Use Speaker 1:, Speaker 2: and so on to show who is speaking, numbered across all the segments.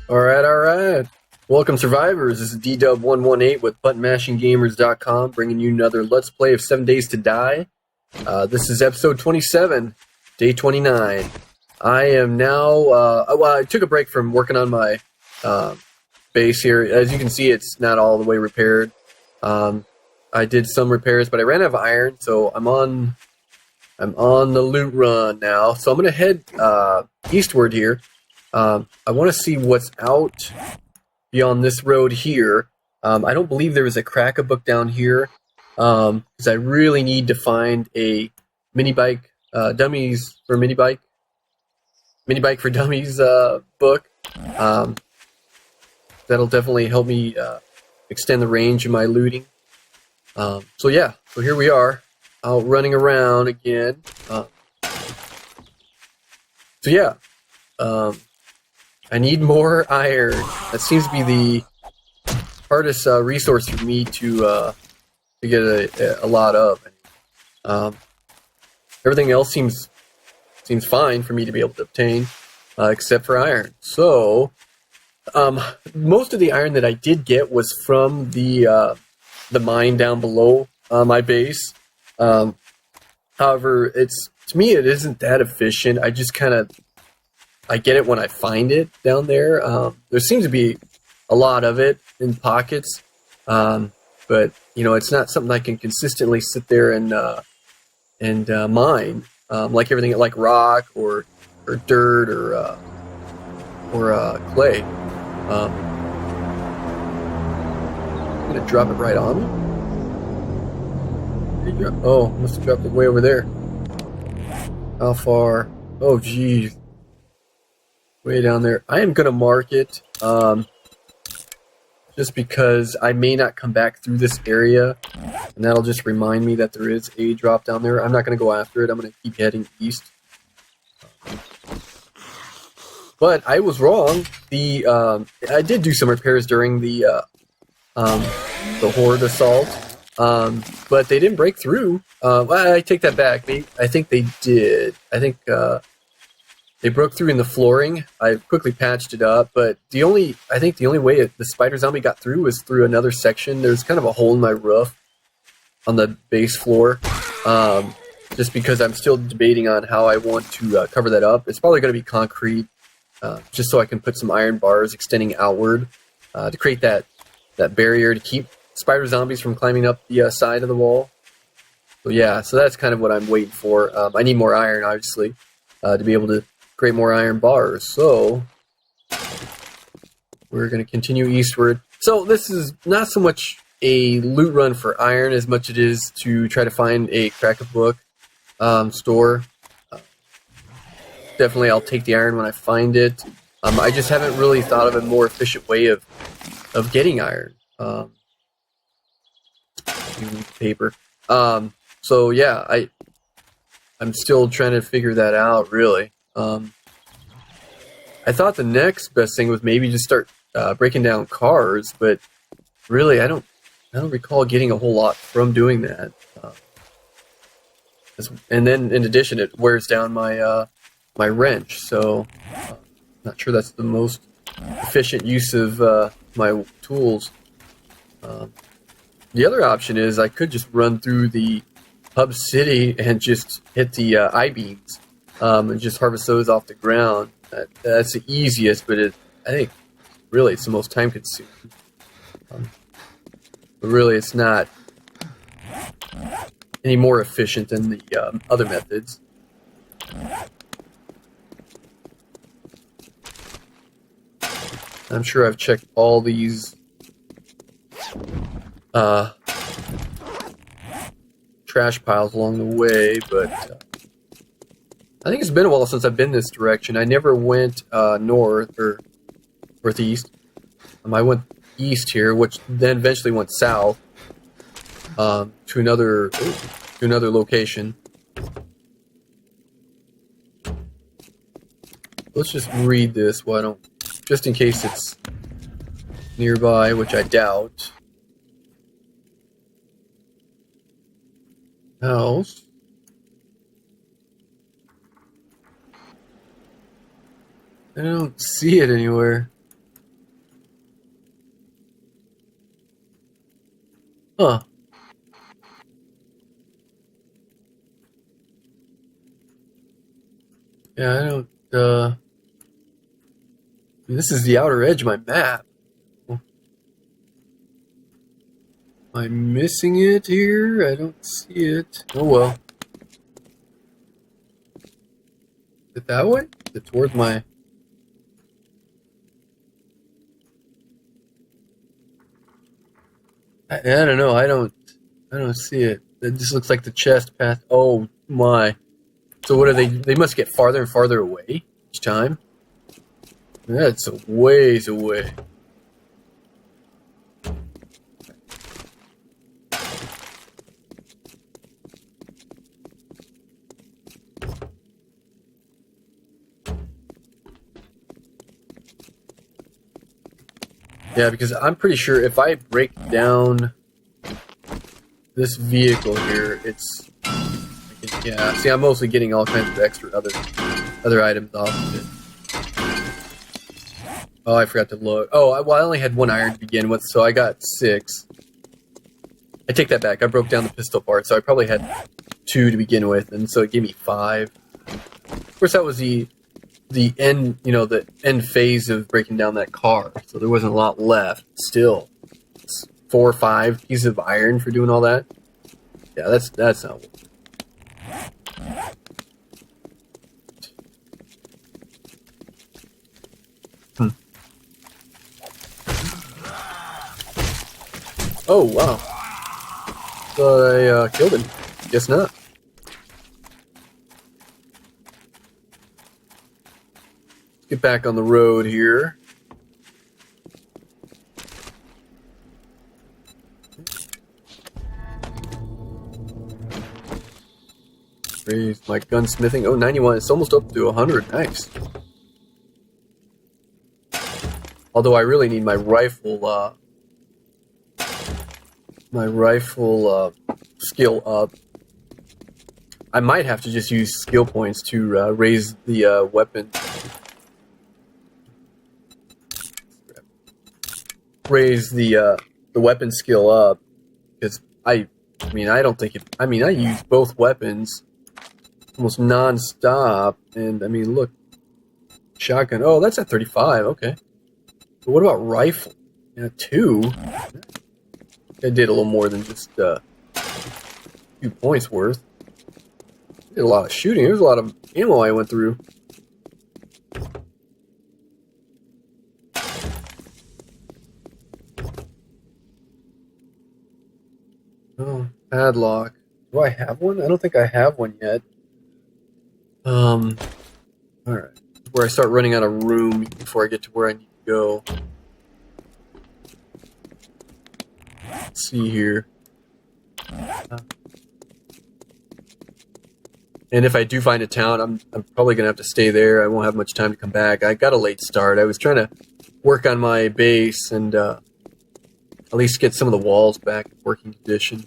Speaker 1: Alright. Welcome, survivors. This is DW118 with buttonmashinggamers.com, bringing you another Let's Play of 7 Days to Die. This is episode 27, day 29. I am now, I took a break from working on my base here. As you can see, it's not all the way repaired. I did some repairs, but I ran out of iron, so I'm on the loot run now. So I'm going to head eastward here. I want to see what's out beyond this road here. I don't believe there is a crack a book down here, because I really need to find a mini bike dummies for mini bike for dummies book. That'll definitely help me extend the range of my looting. So here we are, out running around again. I need more iron. That seems to be the hardest resource for me to get a lot of. Everything else seems fine for me to be able to obtain, except for iron. So, most of the iron that I did get was from the mine down below my base. However, to me it isn't that efficient. I just I get it when I find it down there. There seems to be a lot of it in pockets, but it's not something I can consistently sit there and mine, like everything, like rock or dirt or clay. I'm gonna drop it right on me. Oh, must have dropped it way over there. How far? Oh, geez. Way down there. I am going to mark it, just because I may not come back through this area, and that'll just remind me that there is a drop down there. I'm not going to go after it. I'm going to keep heading east. But I was wrong. I did do some repairs during the horde assault, but they didn't break through. I take that back. I think they did. I think they broke through in the flooring. I quickly patched it up, but I think the only way the spider zombie got through was through another section. There's kind of a hole in my roof on the base floor, just because I'm still debating on how I want to cover that up. It's probably going to be concrete, just so I can put some iron bars extending outward to create that barrier to keep spider zombies from climbing up the side of the wall. So that's kind of what I'm waiting for. I need more iron, obviously, to be able to create more iron bars. So we're going to continue eastward. So this is not so much a loot run for iron as much it is to try to find a crack-a-book store. Definitely I'll take the iron when I find it. I just haven't really thought of a more efficient way of getting iron. Paper. I'm still trying to figure that out, really. I thought the next best thing was maybe just start breaking down cars, but really I don't recall getting a whole lot from doing that. And then in addition, it wears down my my wrench, so not sure that's the most efficient use of my tools. The other option is I could just run through the hub city and just hit the I-beams. And just harvest those off the ground. That's the easiest, but I think really it's the most time consuming. But really it's not any more efficient than the other methods. I'm sure I've checked all these trash piles along the way, but I think it's been a while since I've been this direction. I never went north or northeast. I went east here, which then eventually went south to another location. Let's just read this. Just in case it's nearby, which I doubt. House. I don't see it anywhere. Huh. Yeah, I don't, this is the outer edge of my map. Am I missing it here? I don't see it. Oh well. Is it that way? Is it towards my... I don't know. I don't see it. It just looks like the chest path. Oh my. So what are they? They must get farther and farther away each time. That's a ways away. Yeah, because I'm pretty sure if I break down this vehicle here, it's... Yeah, see, I'm mostly getting all kinds of extra other items off of it. Oh, I forgot to load. Oh, well, I only had 1 iron to begin with, so I got 6. I take that back. I broke down the pistol part, so I probably had 2 to begin with, and so it gave me 5. Of course, that was the end, the end phase of breaking down that car, so there wasn't a lot left. Still, 4 or 5 pieces of iron for doing all that. Yeah, that's not. Oh wow! So I killed him. Guess not. Let's get back on the road here. Raise my gunsmithing. Oh, 91. It's almost up to 100. Nice. Although I really need my rifle skill up. I might have to just use skill points to raise the weapon. Raise the weapon skill up, because I don't think it. I use both weapons almost non-stop, and look, shotgun. Oh, that's at 35. Okay, but what about rifle? Yeah, 2. I did a little more than just 2 points worth. Did a lot of shooting. There was a lot of ammo I went through. Oh, padlock. Do I have one? I don't think I have one yet. Alright. Where I start running out of room before I get to where I need to go. Let's see here. And if I do find a town, I'm probably going to have to stay there. I won't have much time to come back. I got a late start. I was trying to work on my base and at least get some of the walls back in working condition.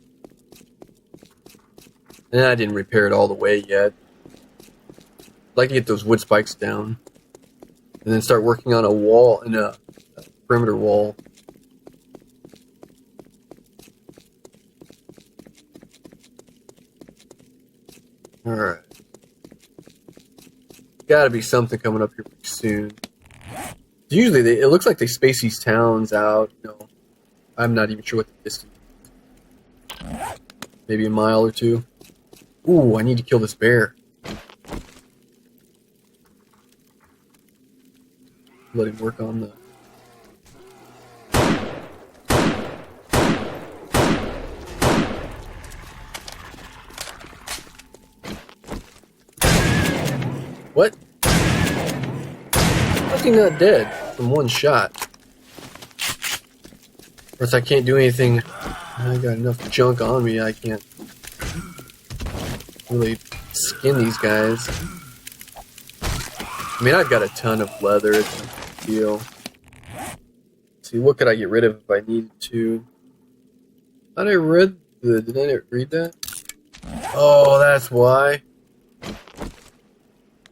Speaker 1: And I didn't repair it all the way yet. I'd like to get those wood spikes down. And then start working on a wall, and a perimeter wall. Alright. Gotta be something coming up here pretty soon. Usually, it looks like they space these towns out. I'm not even sure what the distance is. Maybe a mile or 2. Ooh, I need to kill this bear. Let him work on the... What? How's he not dead from 1 shot? Of course, I can't do anything. I got enough junk on me, I can't really skin these guys. I've got a ton of leather, it's no big deal. Let's see, what could I get rid of if I needed to? Did I read that? Oh, that's why.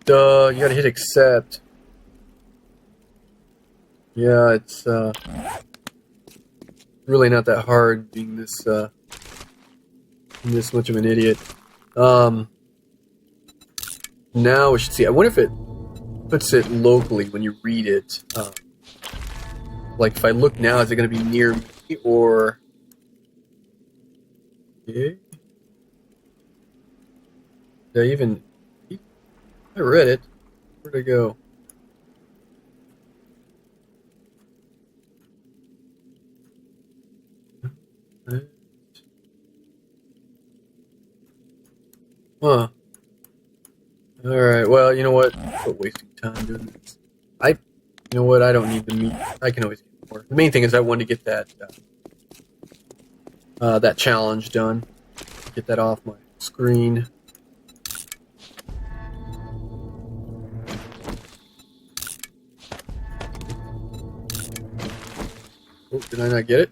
Speaker 1: Duh, you gotta hit accept. Yeah, it's really not that hard being this much of an idiot. Now we should see. I wonder if it puts it locally when you read it. Like if I look now, is it going to be near me or? Okay. Did I read it. Where'd it go? Huh. Alright, well, you know what? Quit wasting time doing this. You know what? I don't need the meat. I can always get more. The main thing is I wanted to get that challenge done. Get that off my screen. Oh, did I not get it?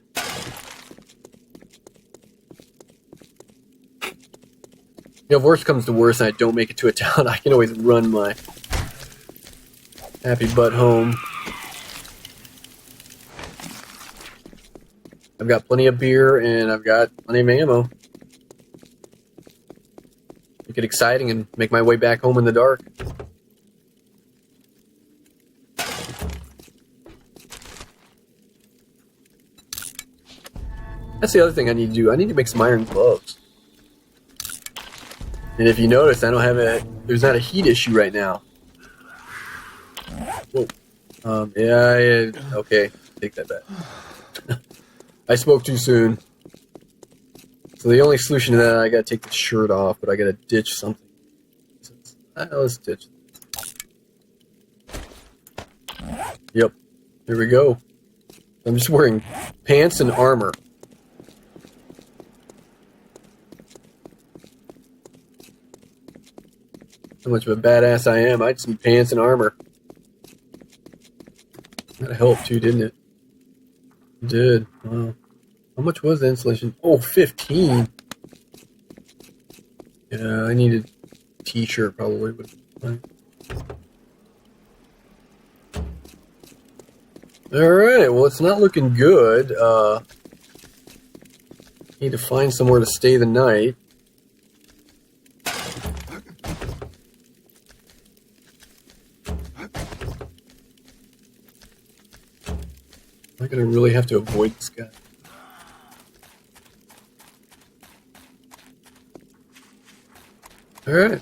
Speaker 1: You know, if worst comes to worst and I don't make it to a town, I can always run my happy butt home. I've got plenty of beer and I've got plenty of ammo. Make it exciting and make my way back home in the dark. That's the other thing I need to do. I need to make some iron gloves. And if you notice, I don't have there's not a heat issue right now. Whoa. Okay, take that back. I spoke too soon. So the only solution to that, I gotta take the shirt off, but I gotta ditch something. Let's ditch. Yep, here we go. I'm just wearing pants and armor. How much of a badass I am. I just need pants and armor. That helped too, didn't it? It did. Wow. How much was the insulation? Oh, 15. Yeah, I needed a t-shirt probably. But alright, well it's not looking good. Need to find somewhere to stay the night. I'm gonna really have to avoid this guy. Alright.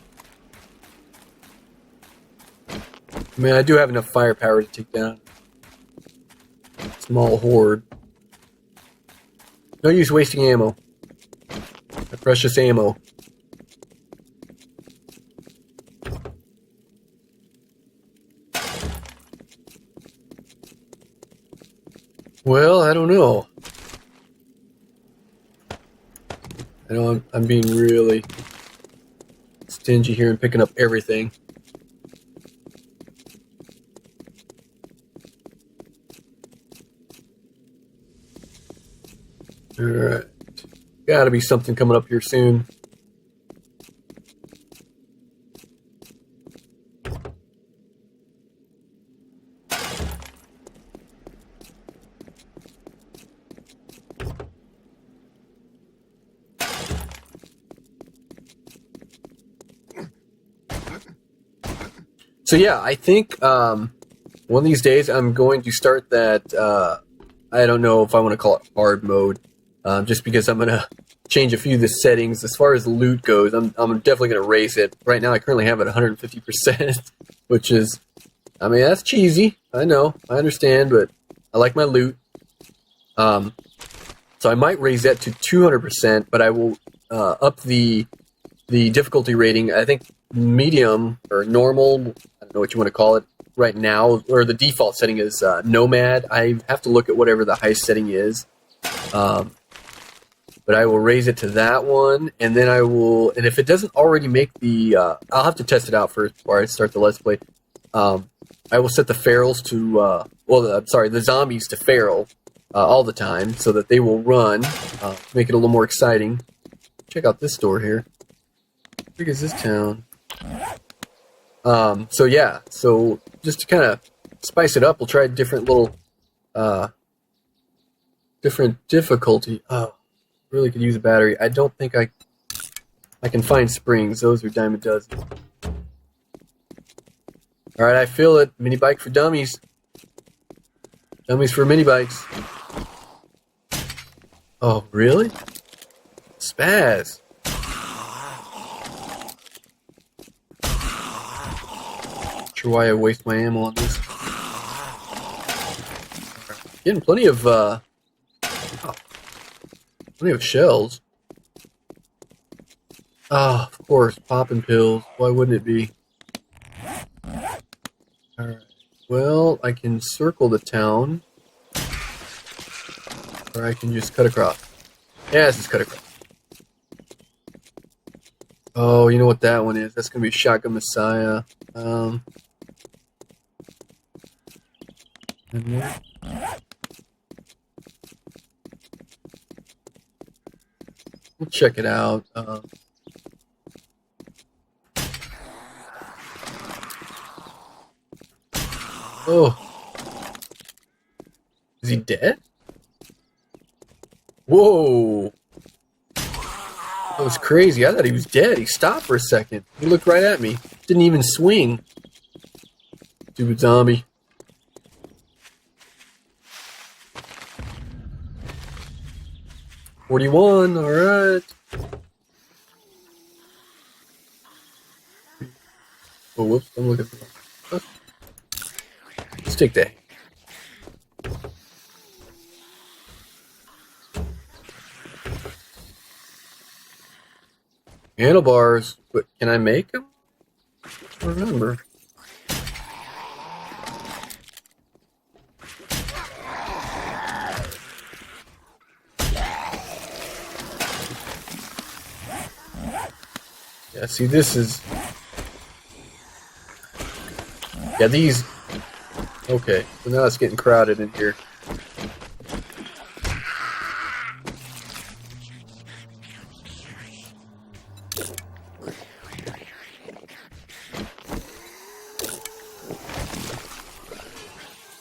Speaker 1: I mean, I do have enough firepower to take down a small horde. No use wasting ammo. My precious ammo. Well, I don't know. I know I'm being really stingy here and picking up everything. Alright. Gotta be something coming up here soon. So yeah, I think one of these days I'm going to start that, I don't know if I want to call it hard mode, just because I'm going to change a few of the settings. As far as loot goes, I'm definitely going to raise it. Right now I currently have it 150%, which is, I mean, that's cheesy. I know, I understand, but I like my loot. So I might raise that to 200%, but I will up the difficulty rating. I think medium or normal, I don't know what you want to call it right now, or the default setting is nomad. I have to look at whatever the highest setting is, but I will raise it to that one, and then I will, and if it doesn't already make the I'll have to test it out first before I start the let's play. I will set the ferals to the zombies to feral all the time, so that they will run, make it a little more exciting. Check out this door here. How big is this town? So yeah, so just to kind of spice it up, we'll try different little Different difficulty. Oh, really could use a battery. I don't think I can find springs. Those are dime a dozen. Alright, I feel it. Mini bike for dummies. Dummies for mini bikes. Oh, really? Spaz. Not sure why I waste my ammo on this. Getting plenty of shells. Ah, of course, popping pills. Why wouldn't it be? Alright. Well, I can circle the town. Or I can just cut across. Yeah, let's just cut across. Oh, you know what that one is? That's gonna be Shotgun Messiah. And then we'll check it out. Oh. Is he dead? Whoa. That was crazy. I thought he was dead. He stopped for a second. He looked right at me. Didn't even swing. Stupid zombie. $41. Alright. Oh, whoops. I'm looking for... Let's take that. Handlebars, but can I make them? I don't remember. Yeah, see, this is... Yeah, these... Okay, so now it's getting crowded in here.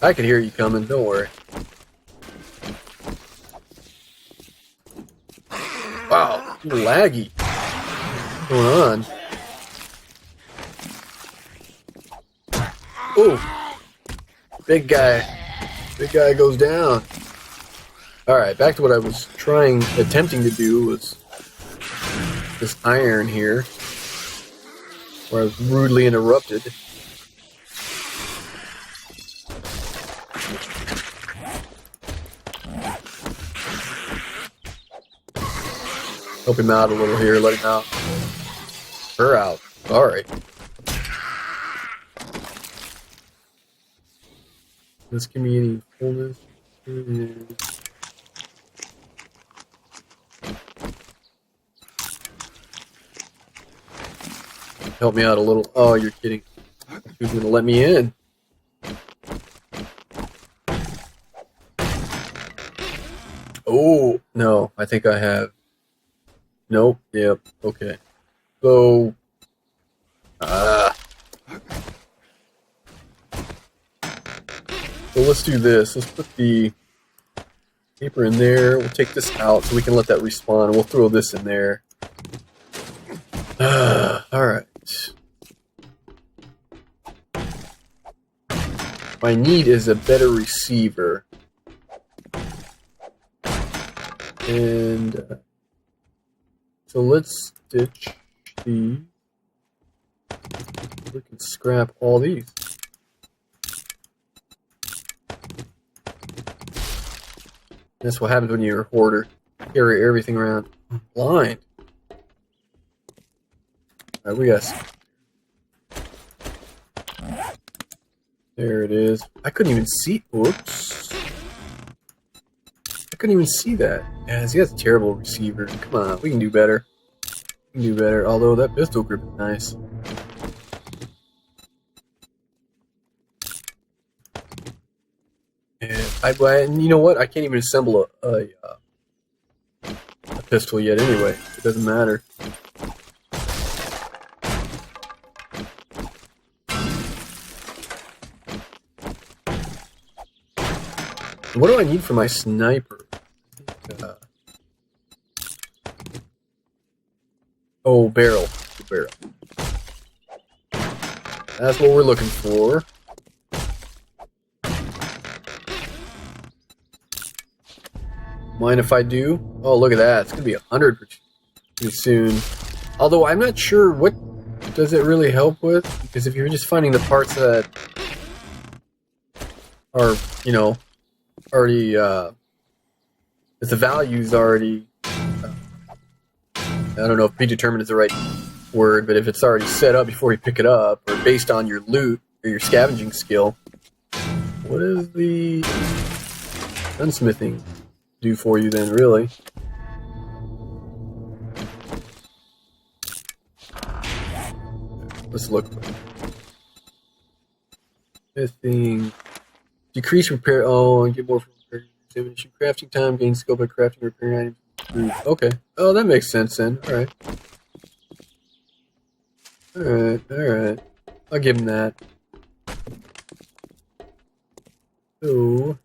Speaker 1: I can hear you coming, don't worry. Wow, laggy. What's going on? Ooh. Big guy goes down. Alright, back to what I was attempting to do was this iron here, where I was rudely interrupted. Help him out a little here, let him out. Her out. Alright. This give me any fullness. Help me out a little. Oh, you're kidding. Who's gonna let me in? Oh, no. I think I have. Nope. Yep. Okay. So. So let's do this. Let's put the paper in there. We'll take this out so we can let that respawn. We'll throw this in there. Alright. My need is a better receiver. And so let's stitch these. We can scrap all these. That's what happens when you're a hoarder. Carry everything around. I'm blind. Alright, we got... There it is. I couldn't even see... Whoops. I couldn't even see that. Yeah, he has a terrible receiver. Come on, we can do better. We can do better. Although that pistol grip is nice. And you know what? I can't even assemble a pistol yet anyway. It doesn't matter. What do I need for my sniper? Oh, barrel. Barrel. That's what we're looking for. Mind if I do? Oh, look at that. It's going to be 100 pretty soon. Although I'm not sure what does it really help with, because if you're just finding the parts that are, you know, already, if the value's already, I don't know if predetermined is the right word, but if it's already set up before you pick it up, or based on your loot or your scavenging skill, what does the gunsmithing do for you then, really? Let's look. This thing. Decrease repair. Oh, and get more from repair. Ammunition. Crafting time. Gain skill by crafting repair items. Okay. Oh, that makes sense then. Alright. Alright. I'll give him that. So.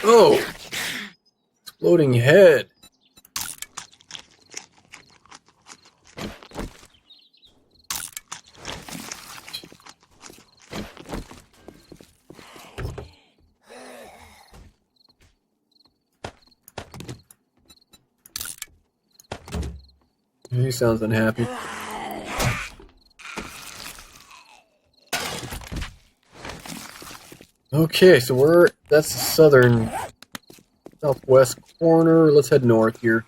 Speaker 1: Oh! Exploding head. He sounds unhappy. Okay, so that's the southwest corner. Let's head north here.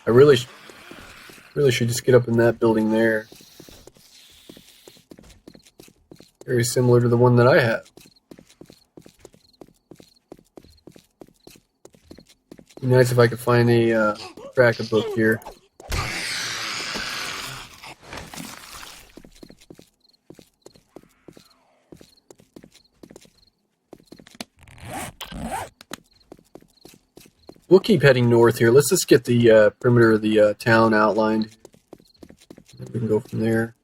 Speaker 1: I really should just get up in that building there. Very similar to the one that I have. Be nice if I could find a crack book here. We'll keep heading north here. Let's just get the perimeter of the town outlined. We can go from there.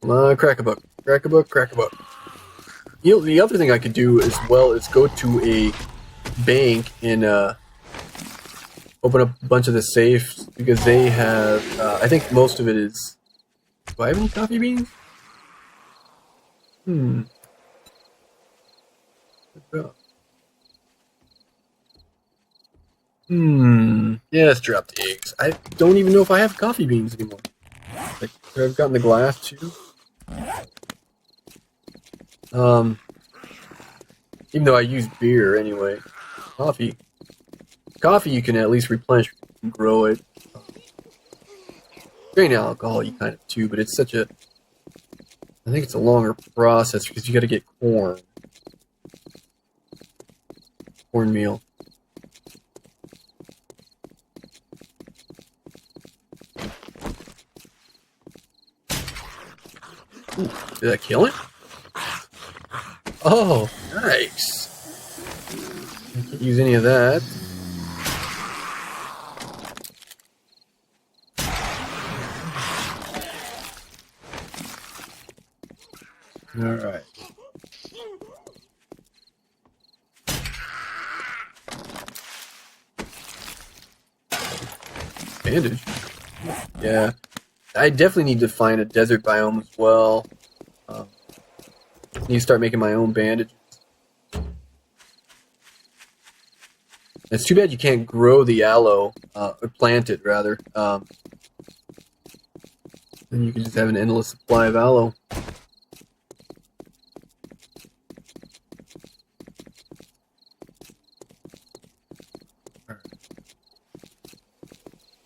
Speaker 1: Come on, crack a book. Crack a book, crack a book. You know, the other thing I could do as well is go to a bank and open up a bunch of the safes, because they have, I think most of it is... Do I have any coffee beans? Yeah, let's drop the eggs. I don't even know if I have coffee beans anymore. Like, I've gotten the glass too. Even though I use beer anyway. Coffee you can at least replenish and grow it. Grain alcohol you kind of too, but it's such a... I think it's a longer process because you gotta get cornmeal. Ooh, did I kill it? Oh, nice. I can't use any of that. Alright. Bandage? Yeah. I definitely need to find a desert biome as well. Need to start making my own bandages. It's too bad you can't grow the aloe, or plant it rather. Then you can just have an endless supply of aloe.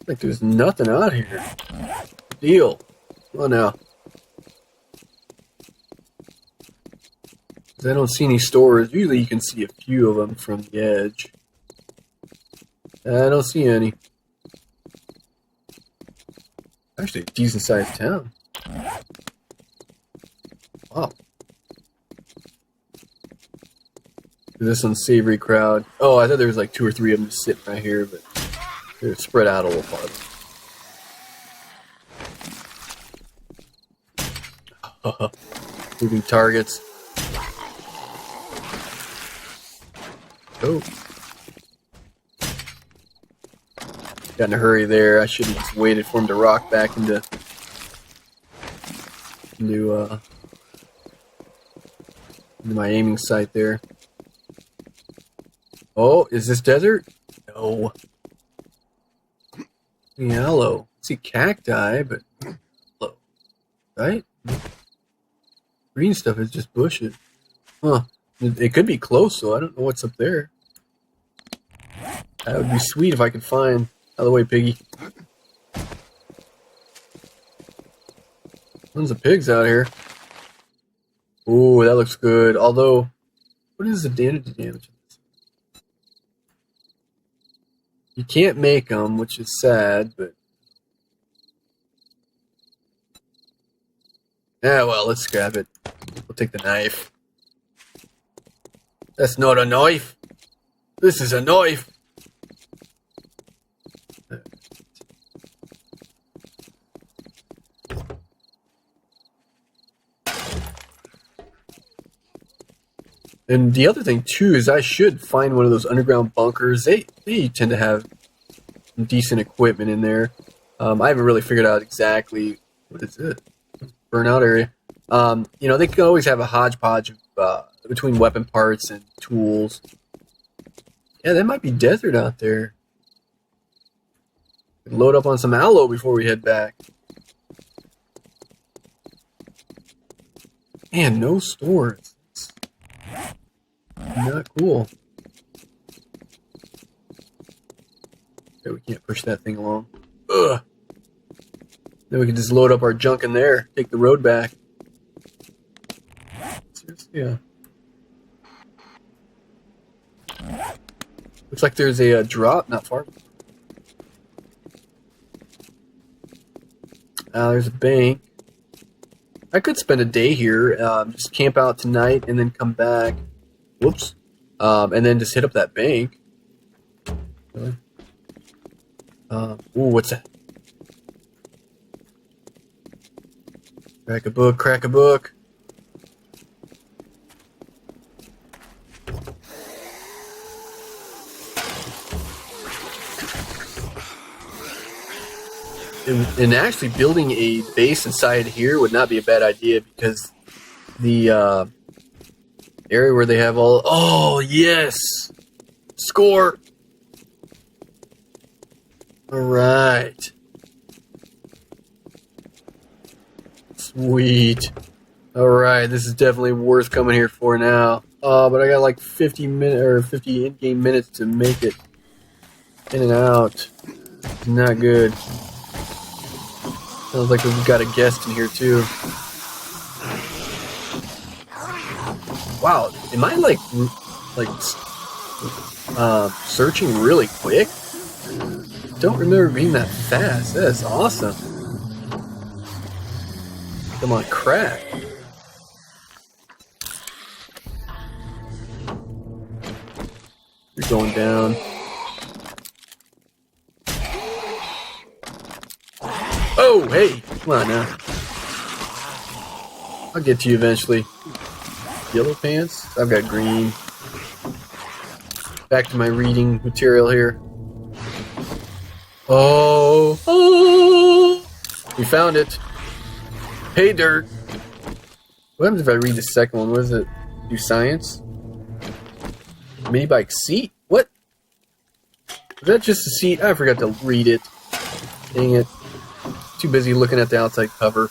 Speaker 1: Like there's nothing out here. Deal. Oh no. I don't see any stores. Usually you can see a few of them from the edge. I don't see any. Actually, a decent sized town. Wow. This unsavory crowd. Oh, I thought there was like 2 or 3 of them just sitting right here, but they're spread out a little farther. Moving targets. Oh. Got in a hurry there. I should have just waited for him to rock back into my aiming sight there. Oh, is this desert? No. Yellow. See cacti, but yellow. Right? Green stuff is just bushes. Huh. It could be close, so I don't know what's up there. That would be sweet if I could find. Out of the way, piggy. Tons of pigs out here. Ooh, that looks good. Although, what is the damage? You can't make them, which is sad, but... Yeah, well, let's scrap it. We'll take the knife. That's not a knife. This is a knife. And the other thing, too, is I should find one of those underground bunkers. They tend to have some decent equipment in there. I haven't really figured out exactly... What is it? Burnout area. You know, they can always have a hodgepodge of, between weapon parts and tools. Yeah, that might be desert out there. Load up on some aloe before we head back. Man, no stores. Not cool. Okay, we can't push that thing along. Ugh. Then we can just load up our junk in there. Take the road back. Yeah. Looks like there's a drop not far. There's a bank. I could spend a day here. Just camp out tonight and then come back. Whoops. And then just hit up that bank. Really? Ooh, what's that? Crack a book, crack a book. And actually building a base inside here would not be a bad idea because the area where they have all... Oh, yes! Score! Alright. Sweet. Alright, this is definitely worth coming here for now. But I got like 50 in-game minutes to make it in and out. It's not good. Sounds like we've got a guest in here too. Wow, am I like searching really quick? Don't remember being that fast. That is awesome. Come on, crack. You're going down. Oh, hey, come on now. I'll get to you eventually. Yellow pants? I've got green. Back to my reading material here. Oh, we found it. Hey, dirt. What happens if I read the second one? What is it? Do science? Mini bike seat? What? Is that just a seat? I forgot to read it. Dang it. Too busy looking at the outside cover.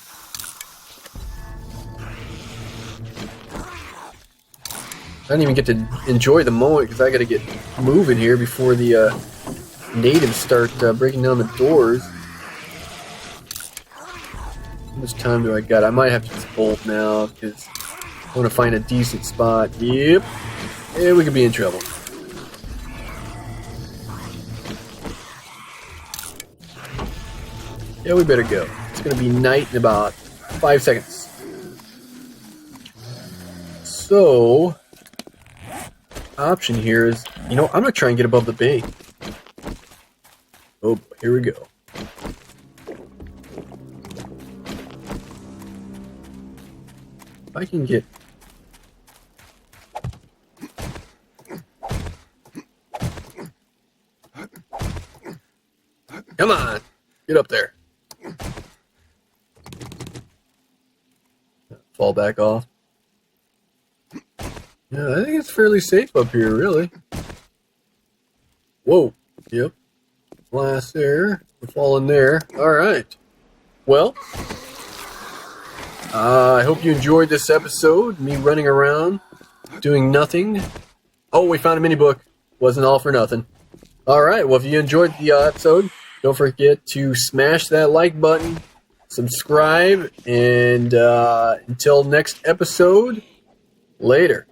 Speaker 1: I didn't even get to enjoy the moment because I got to get moving here before the natives start breaking down the doors. How much time do I got? I might have to just bolt now because I want to find a decent spot. Yep. Yeah, we could be in trouble. Yeah, we better go. It's going to be night in about 5 seconds. So, option here is, you know, I'm going to try and get above the bank. Oh, here we go. I can get... Come on! Get up there. Fall back off. Yeah, I think it's fairly safe up here, really. Whoa. Yep. Glass there. We're falling there. Alright. Well, I hope you enjoyed this episode. Me running around, doing nothing. Oh, we found a mini book. Wasn't all for nothing. Alright, well, if you enjoyed the episode, don't forget to smash that like button, subscribe, and until next episode, later.